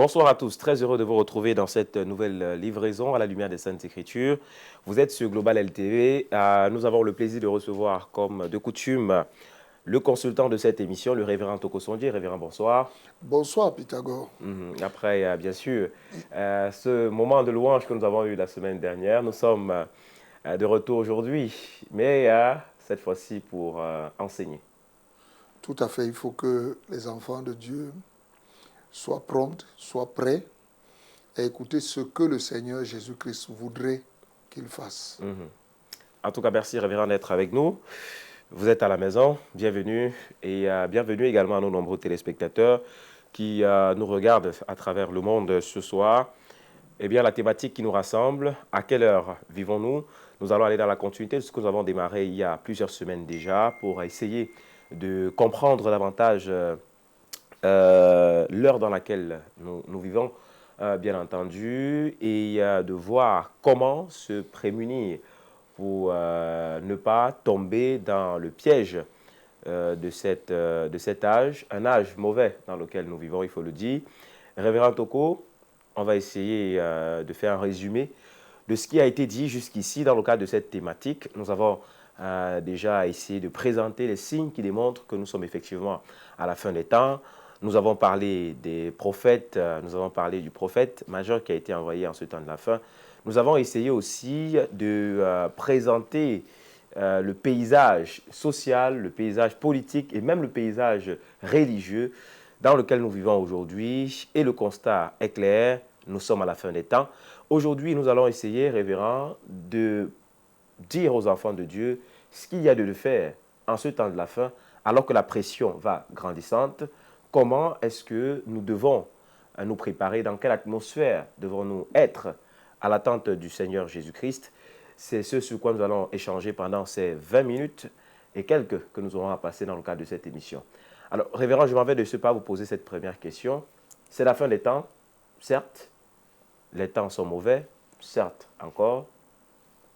Bonsoir à tous, très heureux de vous retrouver dans cette nouvelle livraison à la lumière des Saintes Écritures. Vous êtes sur Global LTV. Nous avons le plaisir de recevoir, comme de coutume, le consultant de cette émission, le révérend Toko Sondji. Révérend, bonsoir. Bonsoir Pythagore. Après, bien sûr, ce moment de louange que nous avons eu la semaine dernière, nous sommes de retour aujourd'hui, mais cette fois-ci pour enseigner. Tout à fait, il faut que les enfants de Dieu soient prompts, soient prêts à écouter ce que le Seigneur Jésus-Christ voudrait qu'ils fassent. En tout cas, merci révérend d'être avec nous. Vous êtes à la maison, bienvenue et bienvenue également à nos nombreux téléspectateurs qui nous regardent à travers le monde ce soir. Eh bien, la thématique qui nous rassemble, à quelle heure vivons-nous? Nous allons aller dans la continuité de ce que nous avons démarré il y a plusieurs semaines déjà pour essayer de comprendre davantage l'heure dans laquelle nous vivons, bien entendu, et de voir comment se prémunir pour ne pas tomber dans le piège de cet âge, un âge mauvais dans lequel nous vivons, il faut le dire. Révérend Toko, on va essayer de faire un résumé de ce qui a été dit jusqu'ici dans le cadre de cette thématique. Nous avons déjà essayé de présenter les signes qui démontrent que nous sommes effectivement à la fin des temps. Nous avons parlé des prophètes, nous avons parlé du prophète majeur qui a été envoyé en ce temps de la fin. Nous avons essayé aussi de présenter le paysage social, le paysage politique et même le paysage religieux dans lequel nous vivons aujourd'hui. Et le constat est clair, nous sommes à la fin des temps. Aujourd'hui, nous allons essayer, révérend, de dire aux enfants de Dieu ce qu'il y a de le faire en ce temps de la fin, alors que la pression va grandissante. Comment est-ce que nous devons nous préparer, dans quelle atmosphère devons-nous être à l'attente du Seigneur Jésus-Christ? C'est ce sur quoi nous allons échanger pendant ces 20 minutes et quelques que nous aurons à passer dans le cadre de cette émission. Alors, révérend, je m'en vais de ce pas vous poser cette première question. C'est la fin des temps, certes. Les temps sont mauvais, certes encore.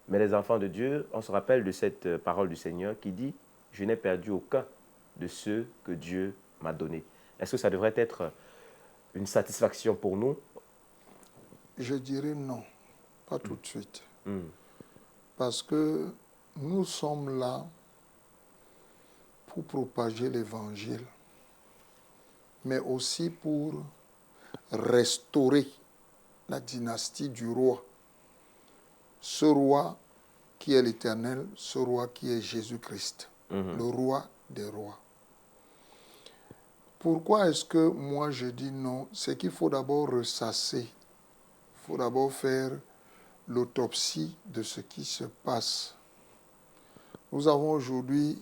Mais les enfants de Dieu, on se rappelle de cette parole du Seigneur qui dit « Je n'ai perdu aucun de ceux que Dieu m'a donnés ». Est-ce que ça devrait être une satisfaction pour nous? Je dirais non, pas tout de suite. Parce que nous sommes là pour propager l'évangile, mais aussi pour restaurer la dynastie du roi. Ce roi qui est l'Éternel, ce roi qui est Jésus-Christ, le roi des rois. Pourquoi est-ce que moi je dis non? C'est qu'il faut d'abord ressasser, il faut d'abord faire l'autopsie de ce qui se passe. Nous avons aujourd'hui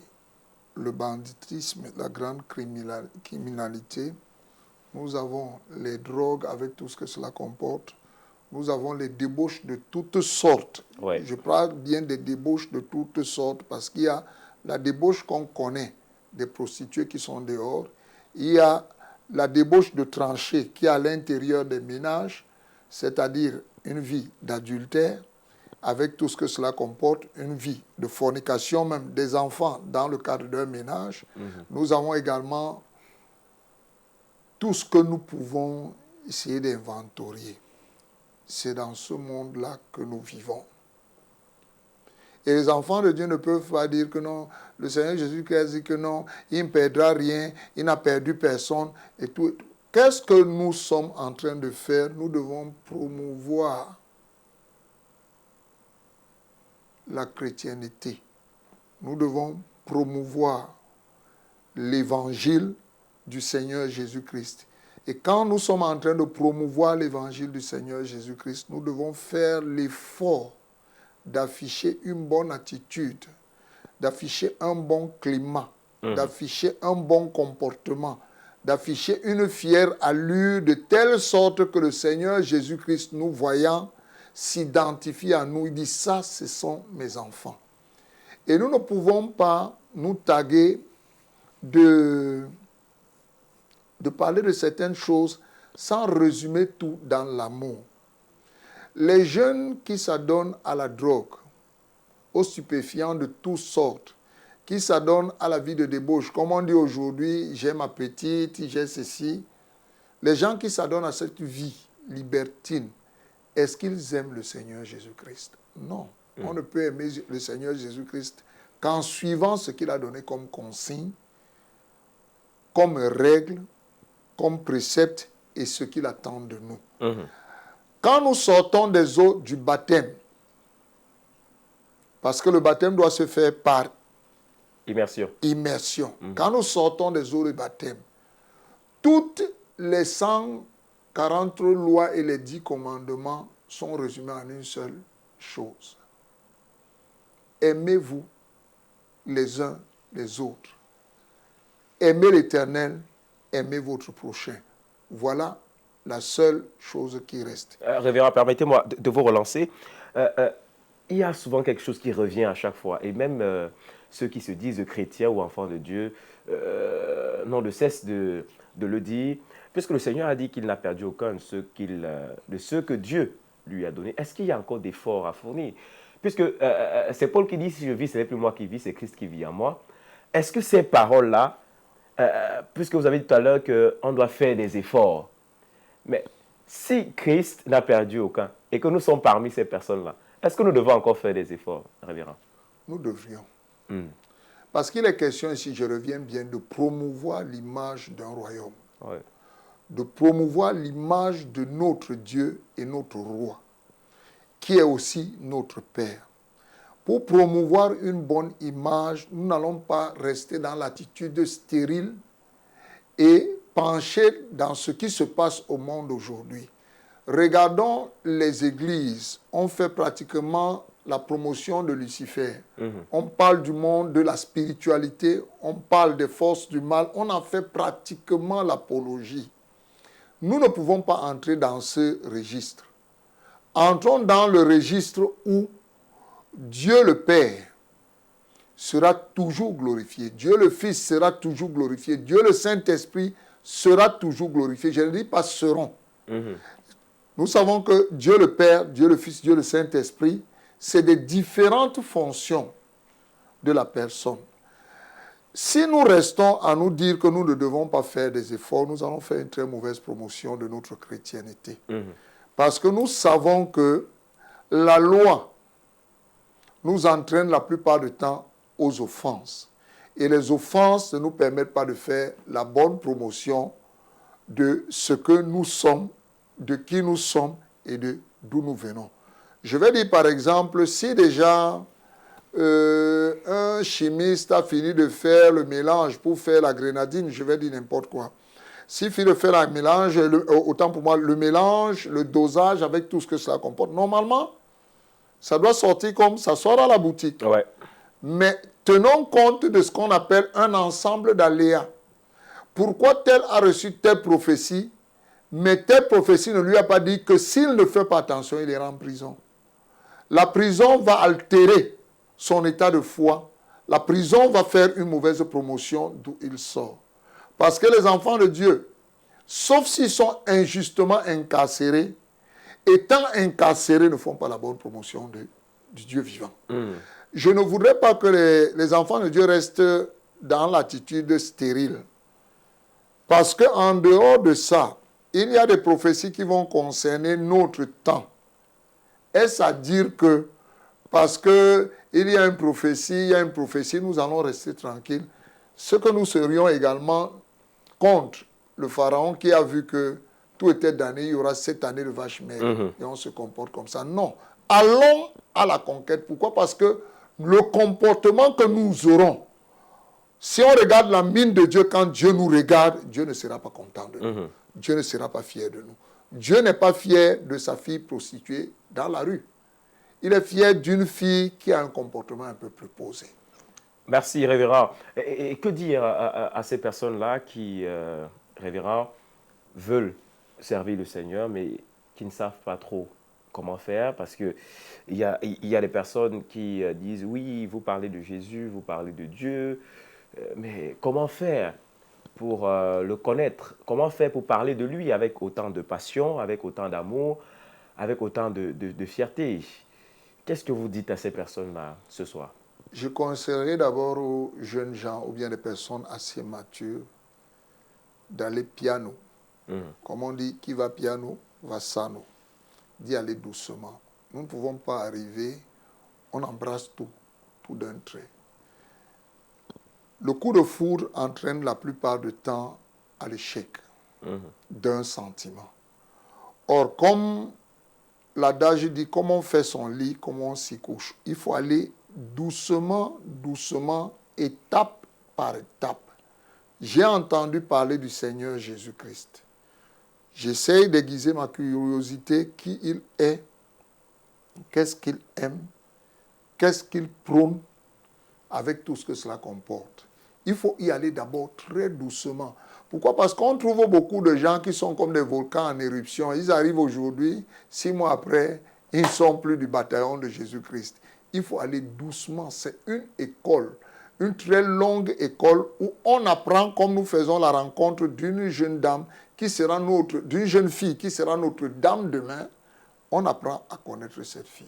le banditisme, la grande criminalité. Nous avons les drogues avec tout ce que cela comporte. Nous avons les débauches de toutes sortes. Ouais. Je parle bien des débauches de toutes sortes parce qu'il y a la débauche qu'on connaît, des prostituées qui sont dehors. Il y a la débauche de tranchées qui est à l'intérieur des ménages, c'est-à-dire une vie d'adultère, avec tout ce que cela comporte, une vie de fornication, même des enfants dans le cadre d'un ménage. Nous avons également tout ce que nous pouvons essayer d'inventorier. C'est dans ce monde-là que nous vivons. Et les enfants de Dieu ne peuvent pas dire que non, le Seigneur Jésus-Christ dit que non, il ne perdra rien, il n'a perdu personne et tout. Qu'est-ce que nous sommes en train de faire? Nous devons promouvoir la chrétienté. Nous devons promouvoir l'évangile du Seigneur Jésus-Christ. Et quand nous sommes en train de promouvoir l'évangile du Seigneur Jésus-Christ, nous devons faire l'effort d'afficher une bonne attitude, d'afficher un bon climat, d'afficher un bon comportement, d'afficher une fière allure de telle sorte que le Seigneur Jésus-Christ, nous voyant, s'identifie à nous. Il dit, ça, ce sont mes enfants. Et nous ne pouvons pas nous taguer de parler de certaines choses sans résumer tout dans l'amour. Les jeunes qui s'adonnent à la drogue, aux stupéfiants de toutes sortes, qui s'adonnent à la vie de débauche, comme on dit aujourd'hui, j'ai ma petite, j'ai ceci, Les gens qui s'adonnent à cette vie libertine, est-ce qu'ils aiment le Seigneur Jésus-Christ? Non. On ne peut aimer le Seigneur Jésus-Christ qu'en suivant ce qu'il a donné comme consigne, comme règle, comme précepte et ce qu'il attend de nous. Quand nous sortons des eaux du baptême, parce que le baptême doit se faire par immersion. Quand nous sortons des eaux du baptême, toutes les 140 lois et les 10 commandements sont résumés en une seule chose. Aimez-vous les uns les autres. Aimez l'Éternel, aimez votre prochain. Voilà la seule chose qui reste. Révérend, permettez-moi de vous relancer. Il y a souvent quelque chose qui revient à chaque fois. Et même ceux qui se disent chrétiens ou enfants de Dieu n'ont de cesse de le dire. Puisque le Seigneur a dit qu'il n'a perdu aucun de ceux que Dieu lui a donnés. Est-ce qu'il y a encore d'efforts à fournir? Puisque c'est Paul qui dit, si je vis, ce n'est plus moi qui vis, c'est Christ qui vit en moi. Est-ce que ces paroles-là, puisque vous avez dit tout à l'heure qu'on doit faire des efforts, mais si Christ n'a perdu aucun et que nous sommes parmi ces personnes-là, est-ce que nous devons encore faire des efforts, révérend? Nous devrions. Parce qu'il est question ici, je reviens bien, de promouvoir l'image d'un royaume. Ouais. De promouvoir l'image de notre Dieu et notre roi, qui est aussi notre Père. Pour promouvoir une bonne image, nous n'allons pas rester dans l'attitude stérile et pencher dans ce qui se passe au monde aujourd'hui. Regardons les églises. On fait pratiquement la promotion de Lucifer. On parle du monde, de la spiritualité, on parle des forces du mal. On en fait pratiquement l'apologie. Nous ne pouvons pas entrer dans ce registre. Entrons dans le registre où Dieu le Père sera toujours glorifié. Dieu le Fils sera toujours glorifié. Dieu le Saint-Esprit sera toujours glorifié. Je ne dis pas seront. Nous savons que Dieu le Père, Dieu le Fils, Dieu le Saint-Esprit, c'est des différentes fonctions de la personne. Si nous restons à nous dire que nous ne devons pas faire des efforts, nous allons faire une très mauvaise promotion de notre chrétienté. Parce que nous savons que la loi nous entraîne la plupart du temps aux offenses. Et les offenses ne nous permettent pas de faire la bonne promotion de ce que nous sommes, de qui nous sommes et d'où nous venons. Je vais dire par exemple, si déjà un chimiste a fini de faire le mélange pour faire la grenadine, je vais dire n'importe quoi. S'il finit de faire le mélange, autant pour moi, le mélange, le dosage avec tout ce que cela comporte, normalement, ça doit sortir comme ça sort à la boutique. Ouais. Mais tenons compte de ce qu'on appelle un ensemble d'aléas. Pourquoi tel a reçu telle prophétie, mais telle prophétie ne lui a pas dit que s'il ne fait pas attention, il ira en prison. La prison va altérer son état de foi. La prison va faire une mauvaise promotion d'où il sort. Parce que les enfants de Dieu, sauf s'ils sont injustement incarcérés, étant incarcérés, ne font pas la bonne promotion du Dieu vivant. Je ne voudrais pas que les enfants de Dieu restent dans l'attitude stérile. Parce qu'en dehors de ça, il y a des prophéties qui vont concerner notre temps. Est-ce à dire que parce qu'il y a une prophétie, nous allons rester tranquilles? Ce que nous serions également contre le pharaon qui a vu que tout était damné, il y aura 7 années de vache maigre. Et on se comporte comme ça. Non. Allons à la conquête. Pourquoi? Parce que le comportement que nous aurons, si on regarde la mine de Dieu, quand Dieu nous regarde, Dieu ne sera pas content de nous. Dieu ne sera pas fier de nous. Dieu n'est pas fier de sa fille prostituée dans la rue. Il est fier d'une fille qui a un comportement un peu plus posé. Merci, révérend. Et que dire à ces personnes-là qui, révérend, veulent servir le Seigneur, mais qui ne savent pas trop comment faire? Parce qu'il y a des personnes qui disent, oui, vous parlez de Jésus, vous parlez de Dieu, mais comment faire pour le connaître? Comment faire pour parler de lui avec autant de passion, avec autant d'amour, avec autant de fierté? Qu'est-ce que vous dites à ces personnes-là ce soir? Je conseillerais d'abord aux jeunes gens ou bien des personnes assez matures d'aller piano. Comme on dit, qui va piano, va sano. D'y aller doucement. Nous ne pouvons pas arriver, on embrasse tout d'un trait. Le coup de foudre entraîne la plupart du temps à l'échec d'un sentiment. Or, comme l'adage dit, comme on fait son lit, comme on s'y couche, il faut aller doucement, doucement, étape par étape. J'ai entendu parler du Seigneur Jésus-Christ. J'essaye d'aiguiser ma curiosité, qui il est, qu'est-ce qu'il aime, qu'est-ce qu'il prône, avec tout ce que cela comporte. Il faut y aller d'abord très doucement. Pourquoi? Parce qu'on trouve beaucoup de gens qui sont comme des volcans en éruption. Ils arrivent aujourd'hui, 6 mois après, ils ne sont plus du bataillon de Jésus-Christ. Il faut aller doucement. C'est une école, une très longue école où on apprend, comme nous faisons la rencontre d'une jeune dame qui sera d'une jeune fille qui sera notre dame demain. On apprend à connaître cette fille,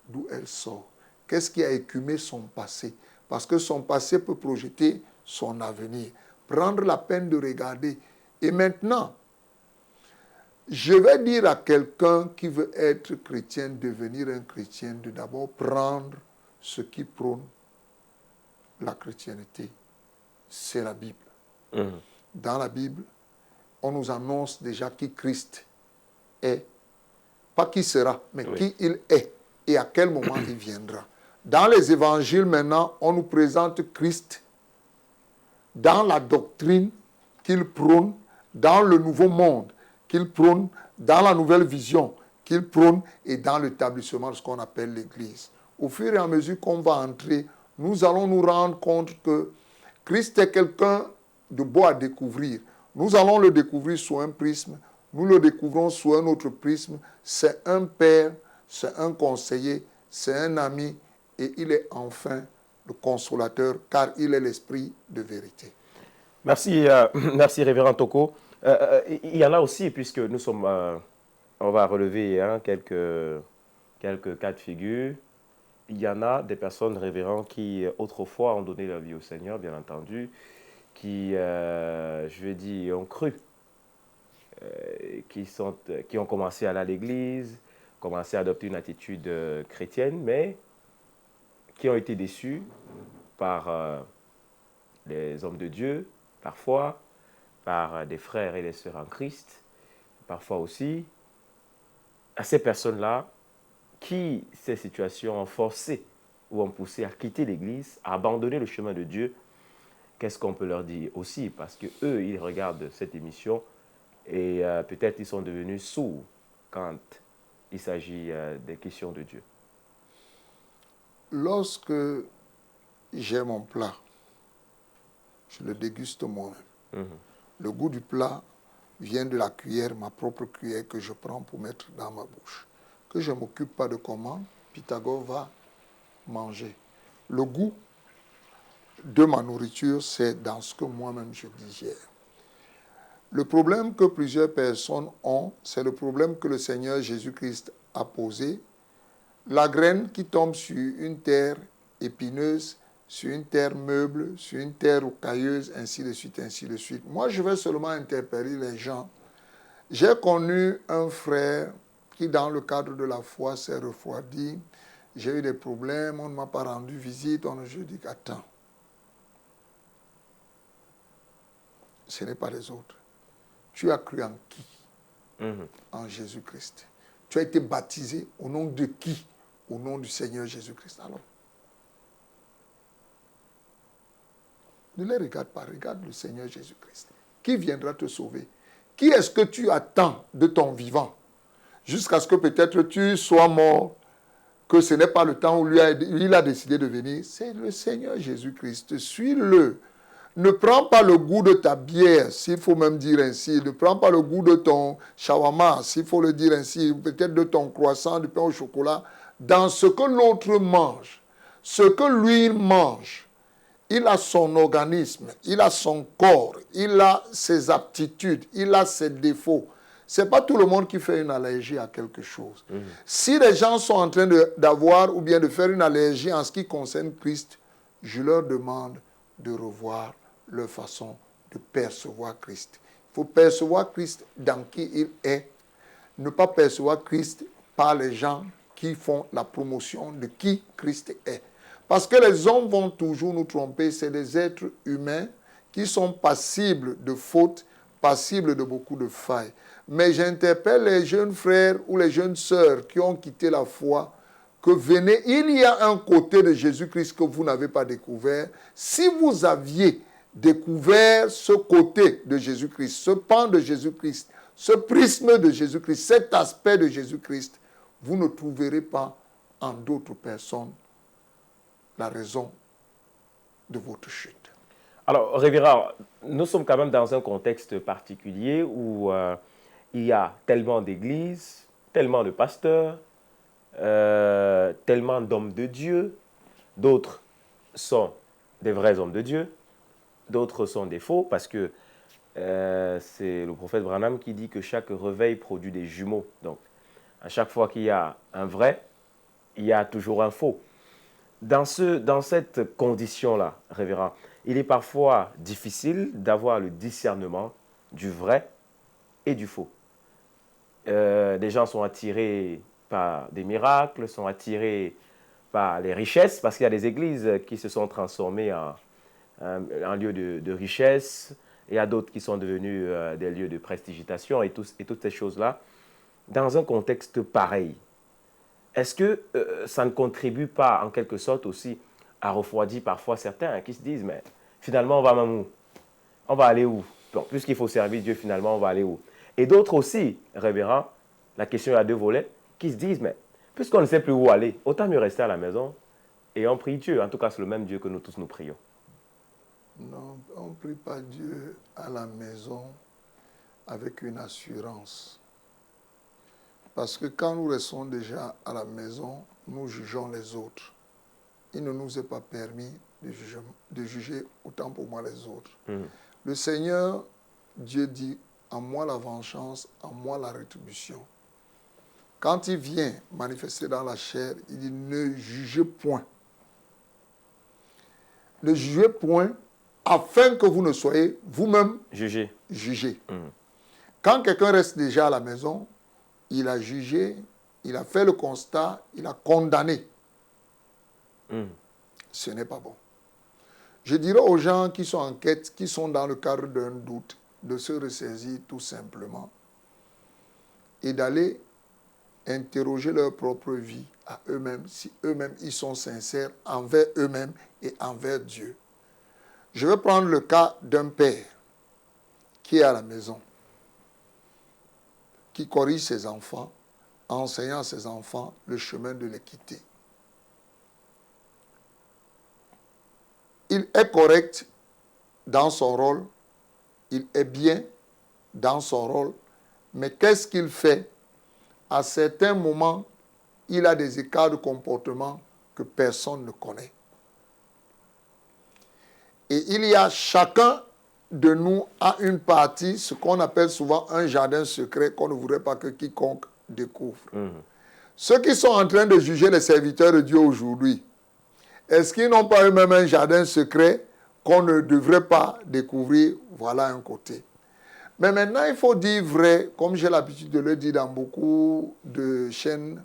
d'où elle sort. Qu'est-ce qui a écumé son passé? Parce que son passé peut projeter son avenir. Prendre la peine de regarder. Et maintenant, je vais dire à quelqu'un qui veut être chrétien, devenir un chrétien, de d'abord prendre ce qui prône la chrétienté. C'est la Bible. Dans la Bible, on nous annonce déjà qui Christ est. Pas qui sera, mais qui il est et à quel moment il viendra. Dans les évangiles maintenant, on nous présente Christ dans la doctrine qu'il prône, dans le nouveau monde qu'il prône, dans la nouvelle vision qu'il prône et dans l'établissement de ce qu'on appelle l'Église. Au fur et à mesure qu'on va entrer, nous allons nous rendre compte que Christ est quelqu'un de beau à découvrir. Nous allons le découvrir sous un prisme, nous le découvrons sous un autre prisme. C'est un père, c'est un conseiller, c'est un ami et il est enfin le consolateur car il est l'esprit de vérité. Merci, merci révérend Toko. Il y en a aussi, puisque nous sommes, on va relever quelques cas de figure. Il y en a des personnes révérends qui autrefois ont donné leur vie au Seigneur, bien entendu, qui, je veux dire, ont cru, qui ont commencé à aller à l'église, commencé à adopter une attitude chrétienne, mais qui ont été déçus par les hommes de Dieu, parfois, par des frères et des sœurs en Christ, parfois aussi, à ces personnes-là, qui ces situations ont forcé ou ont poussé à quitter l'Église, à abandonner le chemin de Dieu, qu'est-ce qu'on peut leur dire aussi? Parce qu'eux, ils regardent cette émission et peut-être ils sont devenus sourds quand il s'agit des questions de Dieu. Lorsque j'ai mon plat, je le déguste moi-même. Le goût du plat vient de la cuillère, ma propre cuillère que je prends pour mettre dans ma bouche. Que je ne m'occupe pas de comment Pythagore va manger. Le goût de ma nourriture, c'est dans ce que moi-même je digère. Le problème que plusieurs personnes ont, c'est le problème que le Seigneur Jésus-Christ a posé. La graine qui tombe sur une terre épineuse, sur une terre meuble, sur une terre rocailleuse, ainsi de suite, ainsi de suite. Moi, je vais seulement interpeller les gens. J'ai connu un frère qui, dans le cadre de la foi, s'est refroidi. J'ai eu des problèmes, on ne m'a pas rendu visite. Je dis attends, ce n'est pas les autres. Tu as cru en qui? En Jésus-Christ. Tu as été baptisé au nom de qui? Au nom du Seigneur Jésus-Christ. Alors, ne les regarde pas, regarde le Seigneur Jésus-Christ. Qui viendra te sauver? Qui est-ce que tu attends de ton vivant? Jusqu'à ce que peut-être tu sois mort, que ce n'est pas le temps où lui il a décidé de venir. C'est le Seigneur Jésus-Christ. Suis-le. Ne prends pas le goût de ta bière, s'il faut même dire ainsi. Ne prends pas le goût de ton shawarma, s'il faut le dire ainsi. Peut-être de ton croissant, du pain au chocolat. Dans ce que l'autre mange, ce que lui mange, il a son organisme, il a son corps, il a ses aptitudes, il a ses défauts. Ce n'est pas tout le monde qui fait une allergie à quelque chose. Si les gens sont en train d'avoir ou bien de faire une allergie en ce qui concerne Christ, je leur demande de revoir leur façon de percevoir Christ. Il faut percevoir Christ dans qui il est. Ne pas percevoir Christ par les gens qui font la promotion de qui Christ est. Parce que les hommes vont toujours nous tromper. C'est des êtres humains qui sont passibles de fautes, passibles de beaucoup de failles. Mais j'interpelle les jeunes frères ou les jeunes sœurs qui ont quitté la foi, que venez, il y a un côté de Jésus-Christ que vous n'avez pas découvert. Si vous aviez découvert ce côté de Jésus-Christ, ce pan de Jésus-Christ, ce prisme de Jésus-Christ, cet aspect de Jésus-Christ, vous ne trouverez pas en d'autres personnes la raison de votre chute. Alors, révérend, nous sommes quand même dans un contexte particulier où il y a tellement d'églises, tellement de pasteurs, tellement d'hommes de Dieu. D'autres sont des vrais hommes de Dieu, d'autres sont des faux, parce que c'est le prophète Branham qui dit que chaque réveil produit des jumeaux. Donc, à chaque fois qu'il y a un vrai, il y a toujours un faux. Dans cette condition-là, révérend, il est parfois difficile d'avoir le discernement du vrai et du faux. Des gens sont attirés par des miracles, sont attirés par les richesses, parce qu'il y a des églises qui se sont transformées en lieux de richesse, et il y a d'autres qui sont devenus des lieux de prestigitation et toutes ces choses-là. Dans un contexte pareil, est-ce que ça ne contribue pas en quelque sorte aussi à refroidir parfois certains qui se disent, mais finalement on va même où? On va aller où? Bon, puisqu'il faut servir Dieu, finalement on va aller où? Et d'autres aussi, révérend, la question a deux volets, qui se disent, mais puisqu'on ne sait plus où aller, autant mieux rester à la maison et on prie Dieu. En tout cas, c'est le même Dieu que nous tous nous prions. Non, on ne prie pas Dieu à la maison avec une assurance. Parce que quand nous restons déjà à la maison, nous jugeons les autres. Il ne nous est pas permis de juger autant pour moi les autres. Le Seigneur, Dieu dit, à moi la vengeance, à moi la rétribution. Quand il vient manifester dans la chair, il dit, ne jugez point. Ne jugez point, afin que vous ne soyez vous-même jugés. Quand quelqu'un reste déjà à la maison, il a jugé, il a fait le constat, il a condamné. Ce n'est pas bon. Je dirais aux gens qui sont en quête, qui sont dans le cadre d'un doute, de se ressaisir tout simplement et d'aller interroger leur propre vie à eux-mêmes, si eux-mêmes ils sont sincères envers eux-mêmes et envers Dieu. Je vais prendre le cas d'un père qui est à la maison, qui corrige ses enfants, enseignant à ses enfants le chemin de l'équité. Il est correct dans son rôle, il est bien dans son rôle, mais qu'est-ce qu'il fait? À certains moments, il a des écarts de comportement que personne ne connaît. Et il y a chacun de nous a une partie, ce qu'on appelle souvent un jardin secret qu'on ne voudrait pas que quiconque découvre. Ceux qui sont en train de juger les serviteurs de Dieu aujourd'hui, est-ce qu'ils n'ont pas eux-mêmes un jardin secret qu'on ne devrait pas découvrir? Voilà un côté. Mais maintenant, il faut dire vrai, comme j'ai l'habitude de le dire dans beaucoup de chaînes,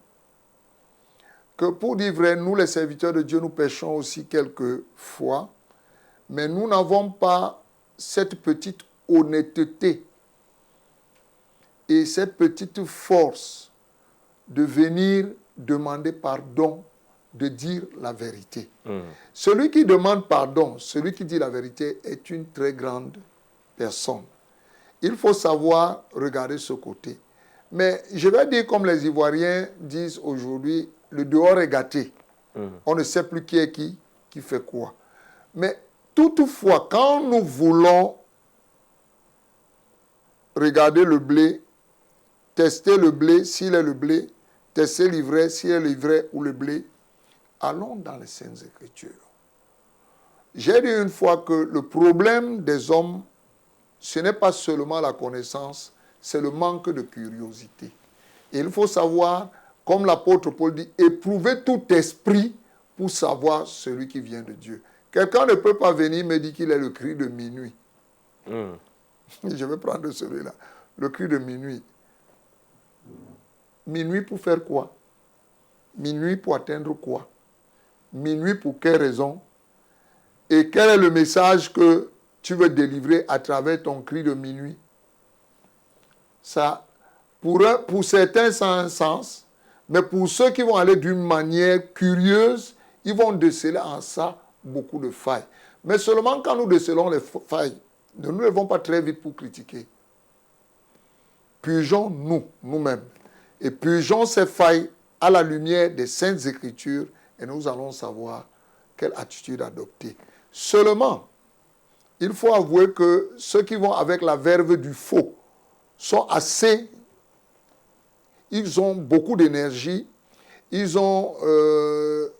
que pour dire vrai, nous les serviteurs de Dieu, nous péchons aussi quelquefois, mais nous n'avons pas cette petite honnêteté et cette petite force de venir demander pardon, de dire la vérité. Celui qui demande pardon, celui qui dit la vérité est une très grande personne. Il faut savoir regarder ce côté. Mais je vais dire comme les Ivoiriens disent aujourd'hui, le dehors est gâté. On ne sait plus qui est qui fait quoi. Mais toutefois, quand nous voulons regarder le blé, tester le blé, s'il est le blé, tester l'ivraie, s'il est l'ivraie ou le blé, allons dans les Saintes Écritures. J'ai dit une fois que le problème des hommes, ce n'est pas seulement la connaissance, c'est le manque de curiosité. Et il faut savoir, comme l'apôtre Paul dit, éprouver tout esprit pour savoir celui qui vient de Dieu. Quelqu'un ne peut pas venir me dire qu'il est le cri de minuit. Je vais prendre celui-là. Le cri de minuit. Minuit pour faire quoi? Minuit pour atteindre quoi? Minuit pour quelle raison? Et quel est le message que tu veux délivrer à travers ton cri de minuit? Ça, pour certains, ça a un sens, mais pour ceux qui vont aller d'une manière curieuse, ils vont déceler en ça beaucoup de failles. Mais seulement quand nous décelons les failles, ne nous levons pas très vite pour critiquer. Purgeons nous-mêmes, et purgeons ces failles à la lumière des Saintes Écritures, et nous allons savoir quelle attitude adopter. Seulement, il faut avouer que ceux qui vont avec la verve du faux sont assez... Ils ont beaucoup d'énergie, ils ont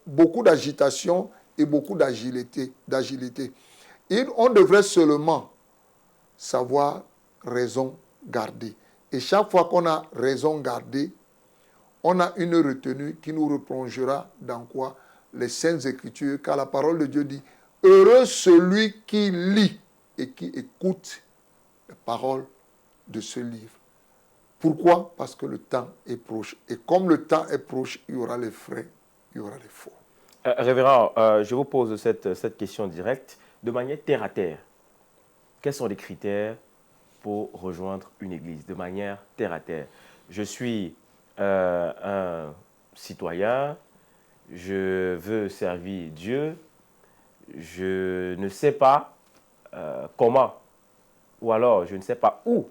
beaucoup d'agitation et beaucoup d'agilité. On devrait seulement savoir raison garder. Et chaque fois qu'on a raison gardée, on a une retenue qui nous replongera dans quoi? Les Saintes Écritures, car la parole de Dieu dit « Heureux celui qui lit et qui écoute les paroles de ce livre. » Pourquoi? Parce que le temps est proche. Et comme le temps est proche, il y aura les vrais, il y aura les faux. Révérend, je vous pose cette question directe de manière terre à terre. Quels sont les critères pour rejoindre une église de manière terre à terre? Je suis un citoyen, je veux servir Dieu, je ne sais pas comment, ou alors je ne sais pas où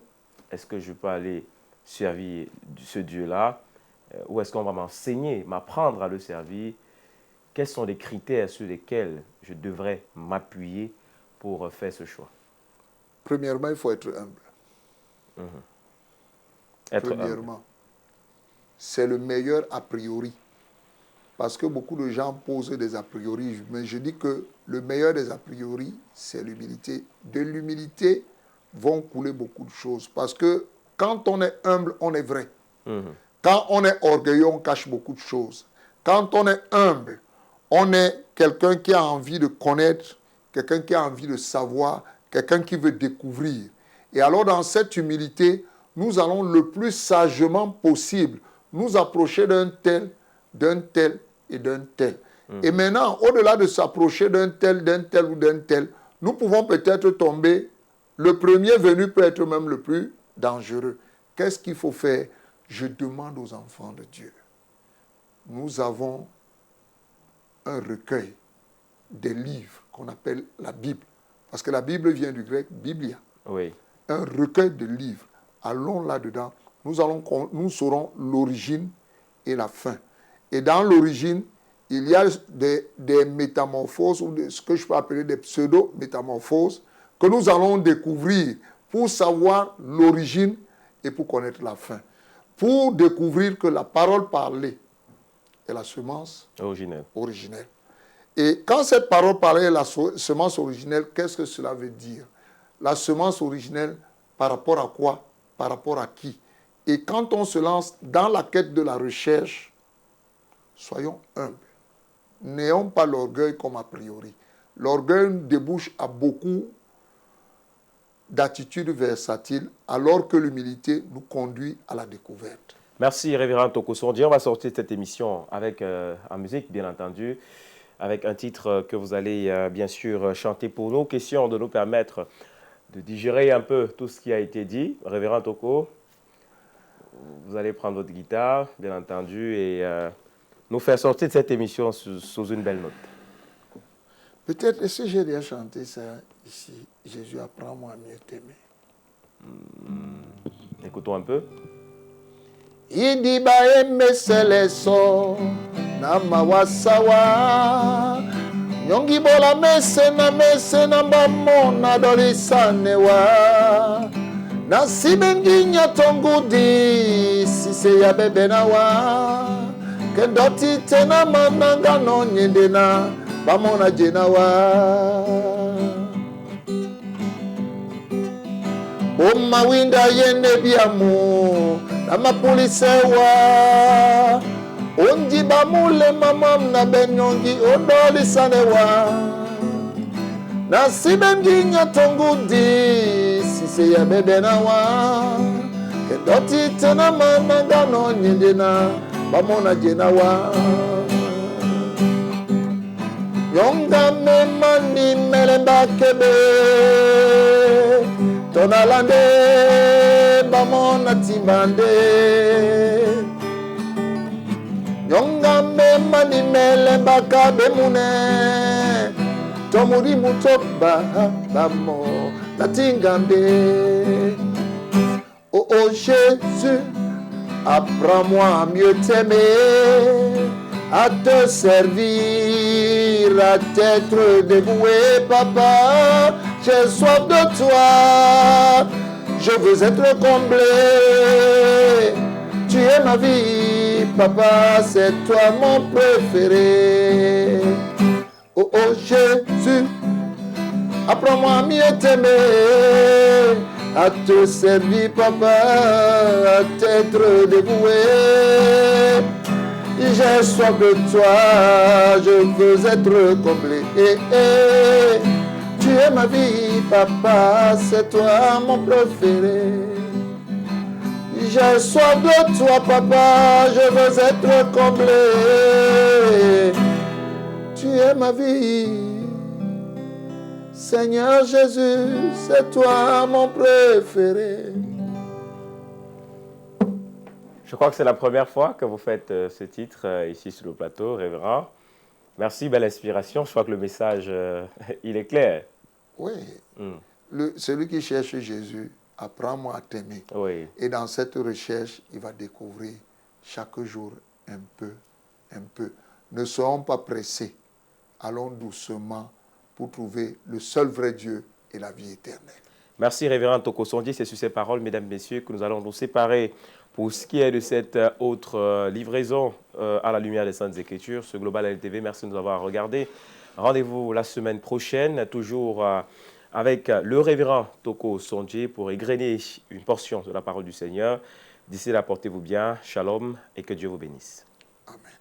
est-ce que je peux aller servir ce Dieu-là, où est-ce qu'on va m'enseigner, m'apprendre à le servir. Quels sont les critères sur lesquels je devrais m'appuyer pour faire ce choix? Premièrement, il faut être humble. Premièrement, c'est le meilleur a priori. Parce que beaucoup de gens posent des a priori, mais je dis que le meilleur des a priori, c'est l'humilité. De l'humilité vont couler beaucoup de choses. Parce que quand on est humble, on est vrai. Quand on est orgueilleux, on cache beaucoup de choses. Quand on est humble, on est quelqu'un qui a envie de connaître, quelqu'un qui a envie de savoir, quelqu'un qui veut découvrir. Et alors, dans cette humilité, nous allons le plus sagement possible nous approcher d'un tel et d'un tel. Et maintenant, au-delà de s'approcher d'un tel ou d'un tel, nous pouvons peut-être tomber. Le premier venu peut être même le plus dangereux. Qu'est-ce qu'il faut faire? Je demande aux enfants de Dieu. Nous avons un recueil des livres qu'on appelle la Bible. Parce que la Bible vient du grec Biblia. Oui. Un recueil de livres. Allons là-dedans. Nous saurons l'origine et la fin. Et dans l'origine, il y a des métamorphoses, ou ce que je peux appeler des pseudo-métamorphoses, que nous allons découvrir pour savoir l'origine et pour connaître la fin. Pour découvrir que la parole parlée est la semence originelle. Et quand cette parole parlée est la semence originelle, qu'est-ce que cela veut dire? La semence originelle, par rapport à quoi? Par rapport à qui? Et quand on se lance dans la quête de la recherche, soyons humbles. N'ayons pas l'orgueil comme a priori. L'orgueil débouche à beaucoup d'attitudes versatiles, alors que l'humilité nous conduit à la découverte. Merci, Révérend Toko Sondi. On va sortir cette émission avec, en musique, bien entendu, avec un titre que vous allez bien sûr chanter pour nous. Question de nous permettre de digérer un peu tout ce qui a été dit. Révérend Toko, vous allez prendre votre guitare, bien entendu, et nous faire sortir de cette émission sous une belle note. Peut-être, est-ce que j'ai déjà chanté ça ici? Jésus, apprends-moi à mieux t'aimer. Écoutons un peu. Idi baeme seleso na mawasawa nyongi bola mese na mbamona dolisanewa na sibenginya tongudi sise ya bebe nawa kendoti tena mananga no nyendena bamona jenawa Oma winda yende biamu Nama pulisewa Onji bamule mamam na benyongi Ondoli sanewa nasibengi nyatongudi sise ya bebe na wa kedoti tena mananga no nyendena bamona jena wa yonga memani melemba kebe tonalande bamona timbande yonga memani melemba kabe mune tomuri mutoba bamo natingande. Oh oh Jésus, apprends-moi à mieux t'aimer, à te servir, à t'être dévoué, papa. J'ai soif de toi, je veux être comblé. Tu es ma vie, papa, c'est toi mon préféré. Oh oh Jésus, apprends-moi à mieux t'aimer, à te servir, papa, à t'être dévoué. J'ai soif de toi, je veux être comblé. Tu es ma vie, papa, c'est toi mon préféré. J'ai soif de toi, papa, je veux être comblé. Tu es ma vie. Seigneur Jésus, c'est toi mon préféré. Je crois que c'est la première fois que vous faites ce titre ici sur le plateau, révérend. Merci, belle inspiration. Je crois que le message, il est clair. Oui. Celui qui cherche Jésus, apprends-moi à t'aimer. Oui. Et dans cette recherche, il va découvrir chaque jour un peu, un peu. Ne soyons pas pressés. Allons doucement pour trouver le seul vrai Dieu et la vie éternelle. Merci, révérend Toko Sondji. C'est sur ces paroles, mesdames, messieurs, que nous allons nous séparer pour ce qui est de cette autre livraison à la lumière des Saintes Écritures sur Global LTV. Merci de nous avoir regardés. Rendez-vous la semaine prochaine, toujours avec le révérend Toko Sondji pour égrener une portion de la parole du Seigneur. D'ici là, portez-vous bien. Shalom et que Dieu vous bénisse. Amen.